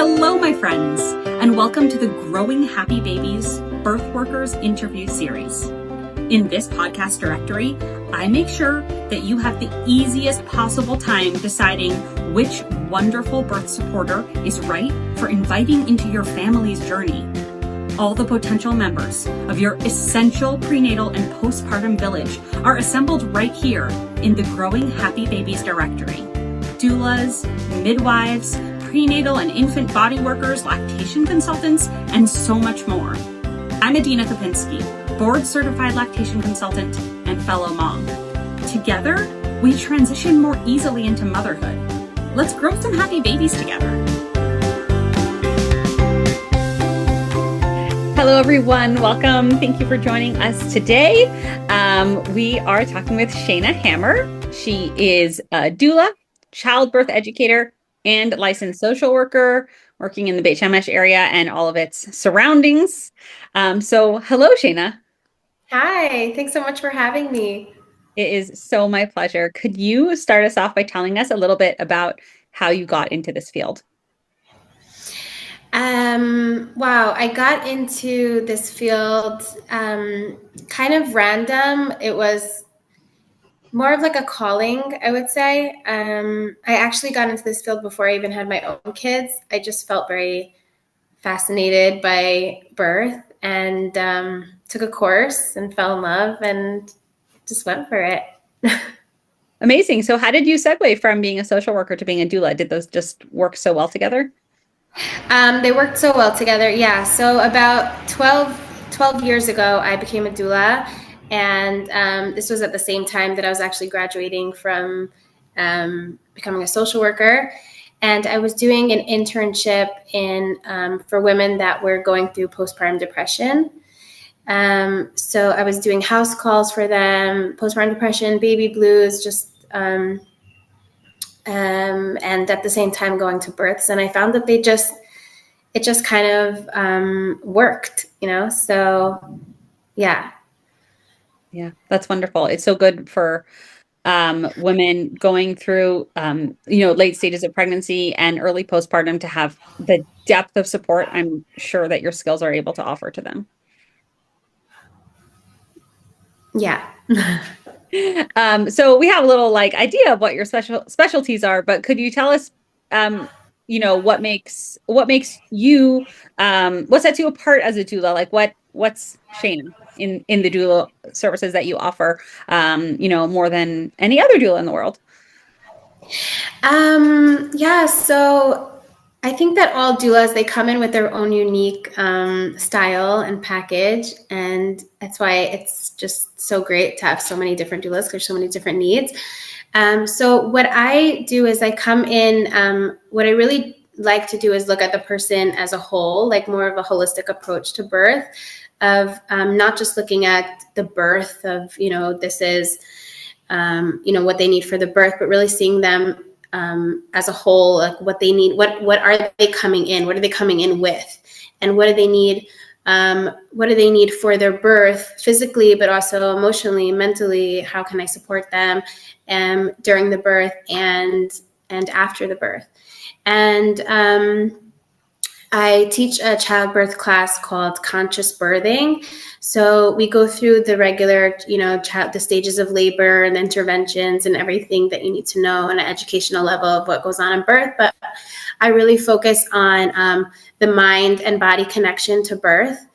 Hello, my friends, and welcome to the Growing Happy Babies Birthworkers interview series. In this podcast directory, I make sure that you have the easiest possible time deciding which wonderful birth supporter is right for inviting into your family's journey. All the potential members of your essential prenatal and postpartum village are assembled right here in the Growing Happy Babies directory. Doulas, midwives, prenatal and infant body workers, lactation consultants, and so much more. I'm Adina Kopinski, board-certified lactation consultant and fellow mom. Together, we transition more easily into motherhood. Let's grow some happy babies together. Hello, everyone. Welcome. Thank you for joining us today. We are talking with Shaina Hammer. She is a doula, childbirth educator, and licensed social worker working in the Beit Shemesh area and all of its surroundings. So hello, Shaina. Hi, thanks so much for having me. It is so my pleasure. Could you start us off by telling us a little bit about how you got into this field? Wow, I got into this field kind of random. It was more of like a calling, I would say. I actually got into this field before I even had my own kids. I just felt very fascinated by birth and took a course and fell in love and just went for it. Amazing. So how did you segue from being a social worker to being a doula? Did those just work so well together? They worked so well together. Yeah. So about 12 years ago, I became a doula. And this was at the same time that I was actually graduating from becoming a social worker. And I was doing an internship for women that were going through postpartum depression. So I was doing house calls for them, postpartum depression, baby blues, and at the same time going to births. And I found that it just kind of worked, so yeah. Yeah, that's wonderful. It's so good for women going through, late stages of pregnancy and early postpartum to have the depth of support I'm sure that your skills are able to offer to them. Yeah. So we have a little idea of what your specialties are, but could you tell us, what makes you, what sets you apart as a doula? What's Shaina in the doula services that you offer, more than any other doula in the world? Yeah, so I think that all doulas, they come in with their own unique style and package. And that's why it's just so great to have so many different doulas. There's so many different needs. So what I do is I come in, what I really like to do is look at the person as a whole, like more of a holistic approach to birth, of not just looking at the birth of, this is, what they need for the birth, but really seeing them as a whole, like what they need, what are they coming in? What are they coming in with? And what do they need? What do they need for their birth physically, but also emotionally, mentally? How can I support them during the birth and after the birth? And I teach a childbirth class called Conscious Birthing. So we go through the regular, the stages of labor and interventions and everything that you need to know on an educational level of what goes on in birth. But I really focus on the mind and body connection to birth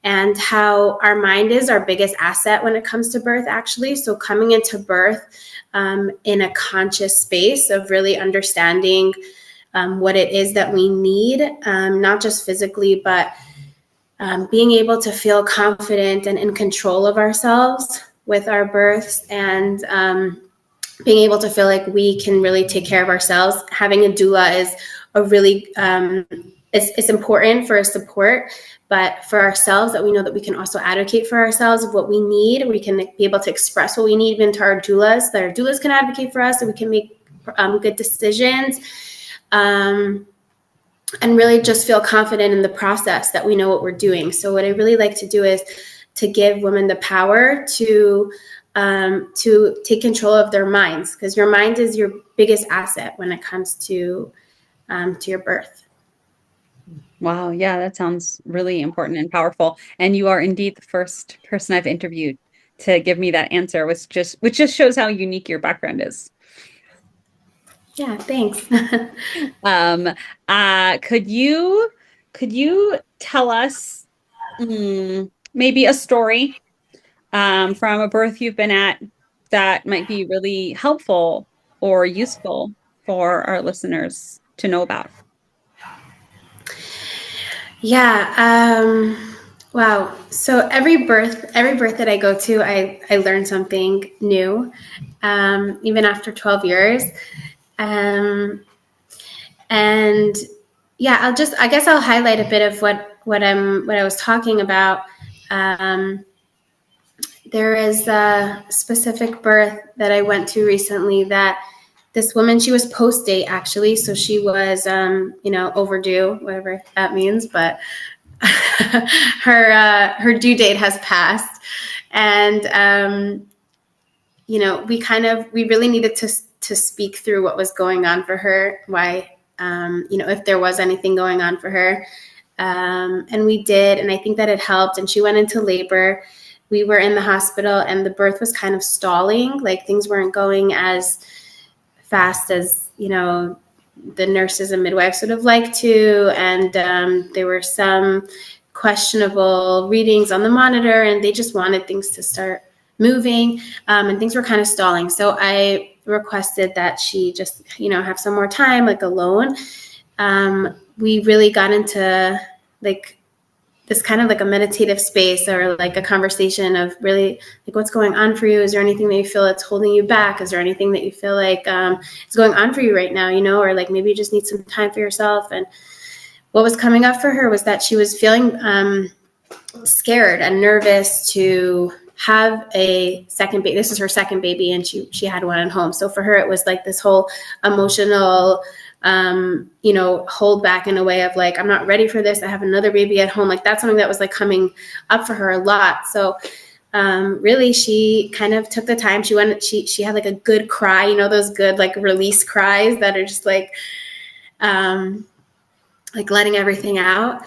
and how our mind is our biggest asset when it comes to birth, actually. So coming into birth in a conscious space of really understanding what it is that we need, not just physically, but being able to feel confident and in control of ourselves with our births, and being able to feel like we can really take care of ourselves. Having a doula is a really, it's important for a support, but for ourselves, that we know that we can also advocate for ourselves of what we need. We can be able to express what we need even to our doulas, that our doulas can advocate for us, so we can make good decisions. And really just feel confident in the process, that we know what we're doing. So what I really like to do is to give women the power to take control of their minds, because your mind is your biggest asset when it comes to your birth. Wow. Yeah, that sounds really important and powerful. And you are indeed the first person I've interviewed to give me that answer, which just shows how unique your background is. Yeah, thanks. Um, could you tell us maybe a story from a birth you've been at that might be really helpful or useful for our listeners to know about? Yeah. Wow. So every birth that I go to, I learn something new, even after 12 years. Um, and yeah, I guess I'll highlight a bit of what I was talking about. Um, there is a specific birth that I went to recently that this woman, she was post date actually. So she was, overdue, whatever that means, but her due date has passed, and we really needed to speak through what was going on for her, why, if there was anything going on for her, and we did, and I think that it helped. And she went into labor. We were in the hospital, and the birth was kind of stalling, like things weren't going as fast as the nurses and midwives would have liked to, and there were some questionable readings on the monitor, and they just wanted things to start moving, and things were kind of stalling. So I requested that she just have some more time, like, alone. We really got into like this kind of like a meditative space, or like a conversation of really like, what's going on for you? Is there anything that you feel that's holding you back? Is there anything that you feel like is going on for you right now, or like maybe you just need some time for yourself? And what was coming up for her was that she was feeling scared and nervous to have a second baby. This is her second baby, and she had one at home. So for her, it was like this whole emotional hold back, in a way of like, I'm not ready for this. I have another baby at home. Like, that's something that was like coming up for her a lot. So really, she kind of took the time. She had like a good cry, those good like release cries that are just like letting everything out.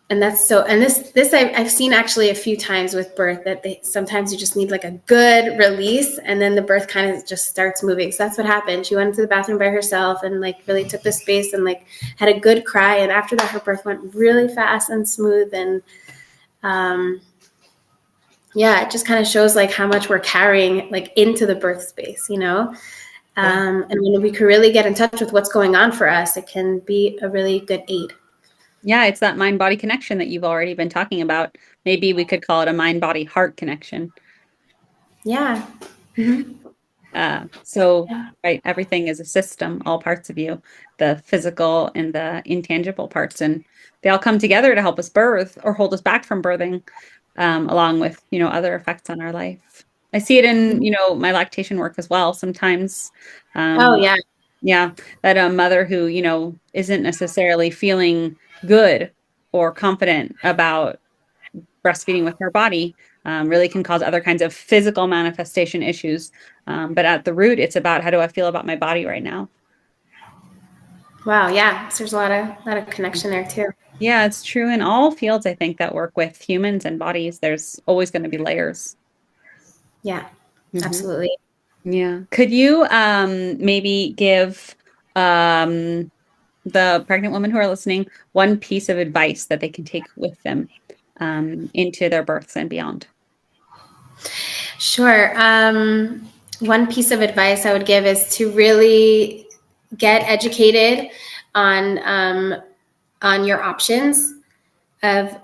And that's so, and this I've seen actually a few times with birth, that sometimes you just need like a good release, and then the birth kind of just starts moving. So that's what happened. She went into the bathroom by herself and like really took the space and like had a good cry. And after that, her birth went really fast and smooth. And it just kind of shows like how much we're carrying like into the birth space, and when we can really get in touch with what's going on for us, it can be a really good aid. Yeah, it's that mind-body connection that you've already been talking about. Maybe we could call it a mind-body-heart connection. Yeah. Mm-hmm. So, right, everything is a system, all parts of you, the physical and the intangible parts, and they all come together to help us birth or hold us back from birthing, along with, other effects on our life. I see it in, my lactation work as well. Sometimes, Oh, um, yeah. yeah, that a mother who, isn't necessarily feeling good or confident about breastfeeding with her body really can cause other kinds of physical manifestation issues. But at the root, it's about, how do I feel about my body right now? Wow. Yeah. So there's a lot of connection there too. Yeah, it's true in all fields, I think, that work with humans and bodies. There's always going to be layers. Yeah, Hmm. absolutely. Yeah. Could you maybe give the pregnant women who are listening one piece of advice that they can take with them into their births and beyond? Sure. One piece of advice I would give is to really get educated on your options of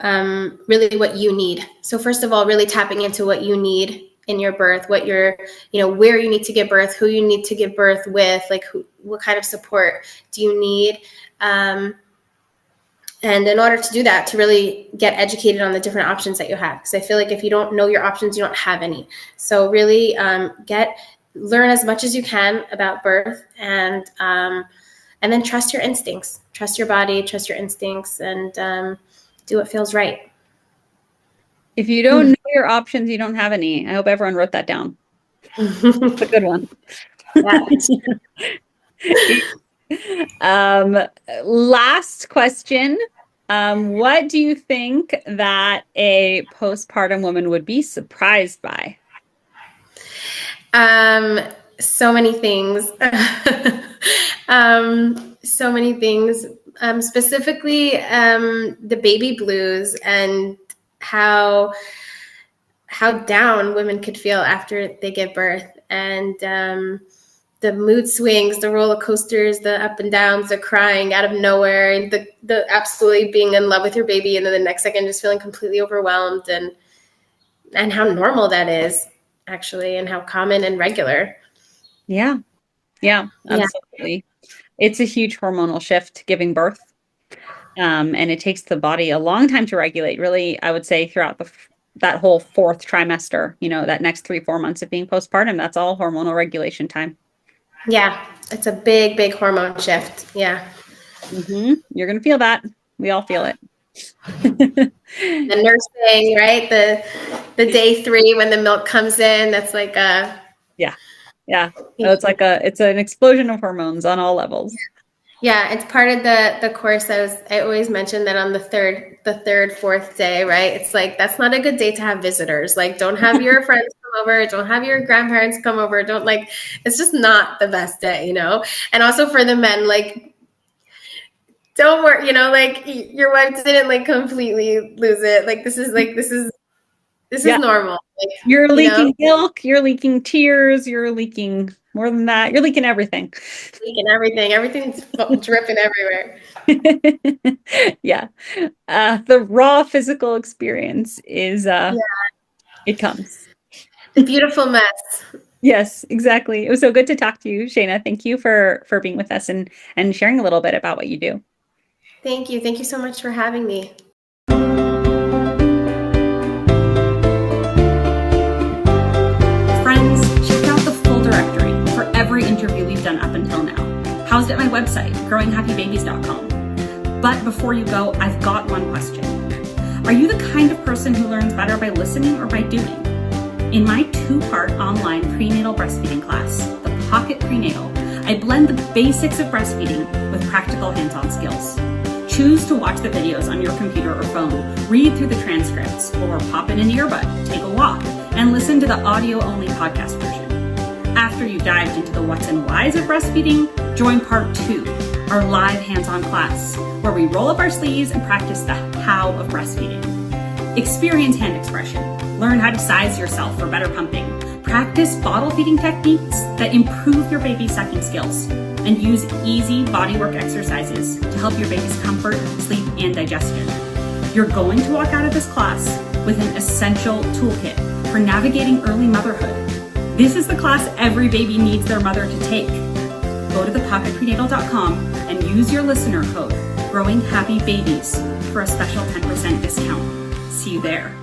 really what you need. So first of all, really tapping into what you need in your birth, what you're, where you need to give birth, who you need to give birth with, like what kind of support do you need. And in order to do that, to really get educated on the different options that you have, because I feel like if you don't know your options, you don't have any. So really learn as much as you can about birth, and then trust your instincts, trust your body, trust your instincts, and do what feels right. If you don't know your options, you don't have any. I hope everyone wrote that down. It's a good one. Yeah. Last question. What do you think that a postpartum woman would be surprised by? So many things. So many things. Specifically, the baby blues and how down women could feel after they give birth, and the mood swings, the roller coasters, the up and downs, the crying out of nowhere, and the absolutely being in love with your baby, and then the next second just feeling completely overwhelmed, and how normal that is actually, and how common and regular. Yeah, absolutely. It's a huge hormonal shift giving birth. And it takes the body a long time to regulate, really, I would say throughout that whole fourth trimester, that next 3-4 months of being postpartum, that's all hormonal regulation time. Yeah, it's a big, big hormone shift. Yeah. You're going to feel that. We all feel it. The nursing, right? The day 3 when the milk comes in, that's like yeah. It's an explosion of hormones on all levels. Yeah, it's part of the course. I always mention that on the third, fourth day, right? It's like, that's not a good day to have visitors. Like, don't have your friends come over, don't have your grandparents come over, it's just not the best day, And also for the men, like, don't worry, like, your wife didn't completely lose it. Like, this is normal. Like, you're leaking milk, you're leaking tears, you're leaking more than that. You're leaking everything. Everything's dripping everywhere. Yeah. The raw physical experience is, it comes. The beautiful mess. Yes, exactly. It was so good to talk to you, Shaina. Thank you for being with us and sharing a little bit about what you do. Thank you. Thank you so much for having me. Friends, check out the full directory for every interview we've done up until now, housed at my website, growinghappybabies.com. But before you go, I've got one question. Are you the kind of person who learns better by listening or by doing? In my 2-part online prenatal breastfeeding class, the Pocket Prenatal, I blend the basics of breastfeeding with practical hands-on skills. Choose to watch the videos on your computer or phone, read through the transcripts, or pop in an earbud, take a walk, and listen to the audio-only podcast version. After you've dived into the what's and whys of breastfeeding, join part 2, our live hands-on class, where we roll up our sleeves and practice the how of breastfeeding. Experience hand expression, learn how to size yourself for better pumping, practice bottle feeding techniques that improve your baby's sucking skills, and use easy bodywork exercises to help your baby's comfort, sleep, and digestion. You're going to walk out of this class with an essential toolkit for navigating early motherhood. This is the class every baby needs their mother to take. Go to thepocketprenatal.com and use your listener code, growinghappybabies, for a special 10% discount. See you there.